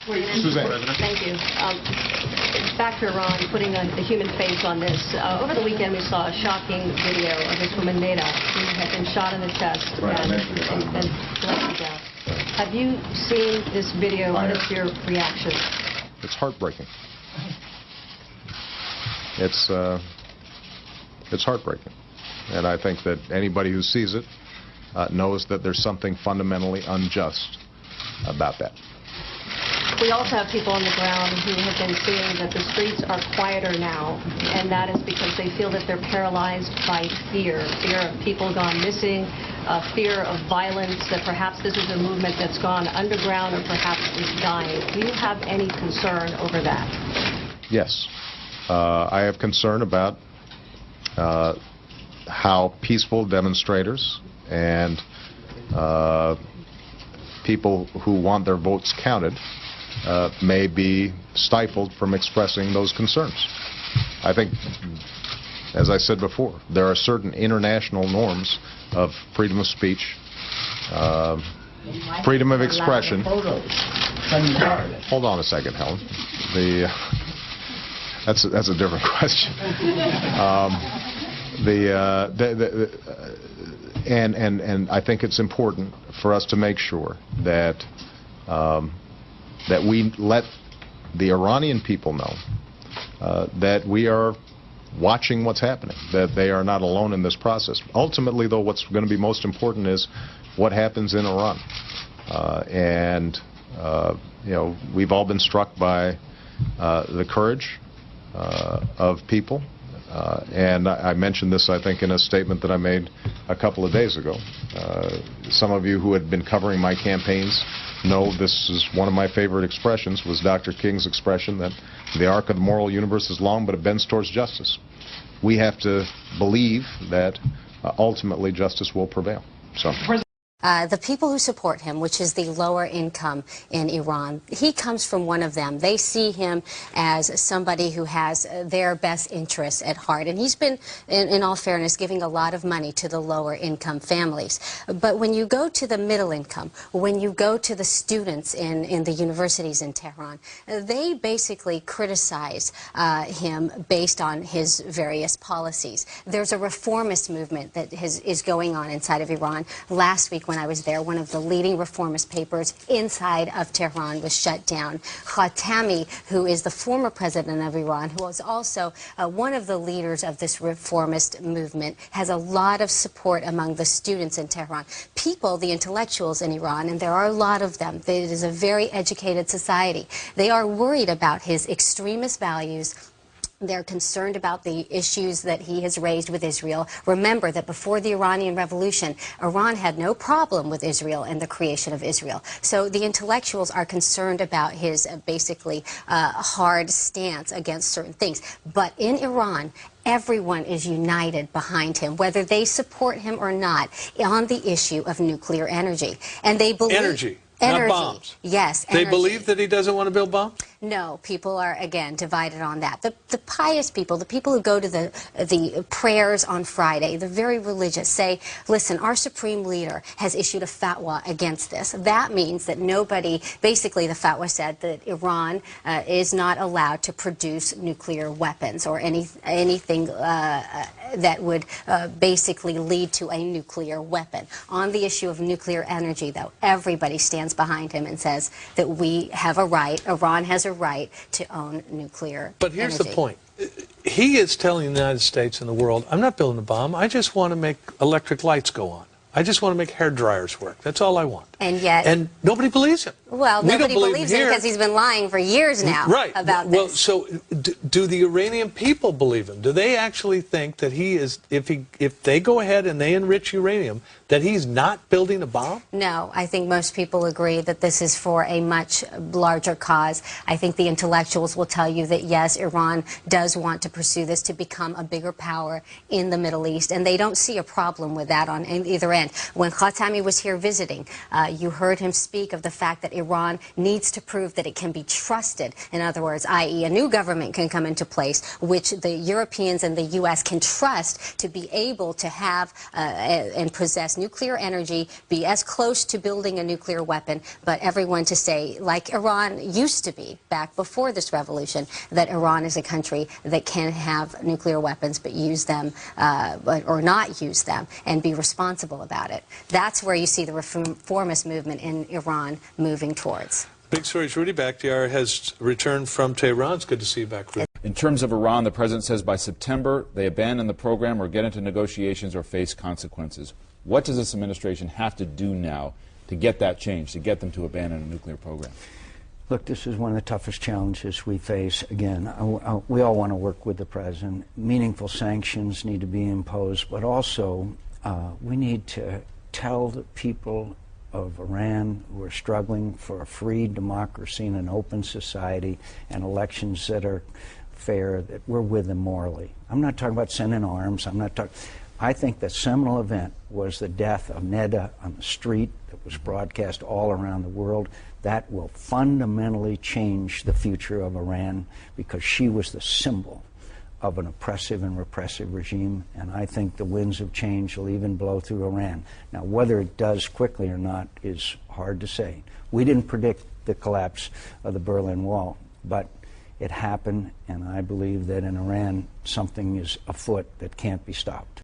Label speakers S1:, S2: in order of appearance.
S1: Suzanne.
S2: Thank you. Back to Iran, putting a human face on this. Over the weekend, we saw a shocking video of this woman, Neda, who had been shot in the chest and bled to death. Have you seen this video? What is your reaction?
S1: It's heartbreaking. It's heartbreaking. And I think that anybody who sees it knows that there's something fundamentally unjust about that.
S2: We also have people on the ground who have been seeing that the streets are quieter now, and that is because they feel that they're paralyzed by fear. Fear of people gone missing, fear of violence, that perhaps this is a movement that's gone underground or perhaps is dying. Do you have any concern over that? Yes.
S1: I have concern about how peaceful demonstrators and people who want their votes counted may be stifled from expressing those concerns. I think, as I said before, there are certain international norms of freedom of speech, freedom of expression. Hold on a second, Helen. That's a different question. And I think it's important for us to make sure that that we let the Iranian people know that we are watching what's happening, that they are not alone in this process. Ultimately, though, what's going to be most important is what happens in Iran. You know, we've all been struck by the courage of people. And I mentioned this, I think, in a statement that I made a couple of days ago. Some of you who had been covering my campaigns know this is one of my favorite expressions, was Dr. King's expression that the arc of the moral universe is long, but it bends towards justice. We have to believe that ultimately justice will prevail. So.
S3: The people who support him, which is the lower income in Iran, he comes from one of them. They see him as somebody who has their best interests at heart. And he's been, in all fairness, giving a lot of money to the lower income families. But when you go to the middle income, when you go to the students in the universities in Tehran, they basically criticize him based on his various policies. There's a reformist movement that is going on inside of Iran. Last week, when I was there, one of the leading reformist papers inside of Tehran was shut down. Khatami, who is the former president of Iran, who was also one of the leaders of this reformist movement, has a lot of support among the students in Tehran. People, the intellectuals in Iran, and there are a lot of them, it is a very educated society. They are worried about his extremist values. They're concerned about the issues that he has raised with Israel. Remember that before the Iranian Revolution, Iran had no problem with Israel and the creation of Israel. So the intellectuals are concerned about his basically hard stance against certain things. But in Iran, everyone is united behind him, whether they support him or not, on the issue of nuclear energy. And they believe...
S4: Energy.
S3: Energy.
S4: Not bombs.
S3: Yes.
S4: They
S3: energy.
S4: believe that he doesn't want to build bombs?
S3: No, people are, again, divided on that. The pious people, the people who go to the prayers on Friday, the very religious, say, listen, our supreme leader has issued a fatwa against this. That means that nobody, basically the fatwa said that Iran is not allowed to produce nuclear weapons or anything that would basically lead to a nuclear weapon. On the issue of nuclear energy, though, everybody stands behind him and says that we have a right, Iran has a right to own nuclear energy.
S4: But here's the point. He is telling the United States and the world, I'm not building a bomb. I just want to make electric lights go on. I just want to make hair dryers work. That's all I want.
S3: And yet...
S4: And nobody believes him.
S3: Well, nobody believes him because he's been lying for years now about this.
S4: Well, so do the Iranian people believe him? Do they actually think that he is, if they go ahead and they enrich uranium, that he's not building a bomb?
S3: No, I think most people agree that this is for a much larger cause. I think the intellectuals will tell you that, yes, Iran does want to pursue this to become a bigger power in the Middle East, and they don't see a problem with that on either end. When Khatami was here visiting, you heard him speak of the fact that Iran needs to prove that it can be trusted. In other words, i.e. a new government can come into place, which the Europeans and the U.S. can trust to be able to have and possess nuclear energy, be as close to building a nuclear weapon, but everyone to say, like Iran used to be back before this revolution, that Iran is a country that can have nuclear weapons but use them or not use them and be responsible about it. That's where you see the reformist movement in Iran moving towards.
S4: Big Stories. Rudy Bakhtiar has returned from Tehran. It's good to see you back, Rudy.
S5: In terms of Iran, the president says by September they abandon the program or get into negotiations or face consequences. What does this administration have to do now to get that change, to get them to abandon a nuclear program?
S6: Look, this is one of the toughest challenges we face. Again, we all want to work with the president. Meaningful sanctions need to be imposed, but also we need to tell the people of Iran who are struggling for a free democracy and an open society and elections that are fair, that we're with them morally. I'm not talking about sending arms. I think the seminal event was the death of Neda on the street that was broadcast all around the world. That will fundamentally change the future of Iran because she was the symbol of an oppressive and repressive regime, and I think the winds of change will even blow through Iran. Now, whether it does quickly or not is hard to say. We didn't predict the collapse of the Berlin Wall, but it happened, and I believe that in Iran something is afoot that can't be stopped.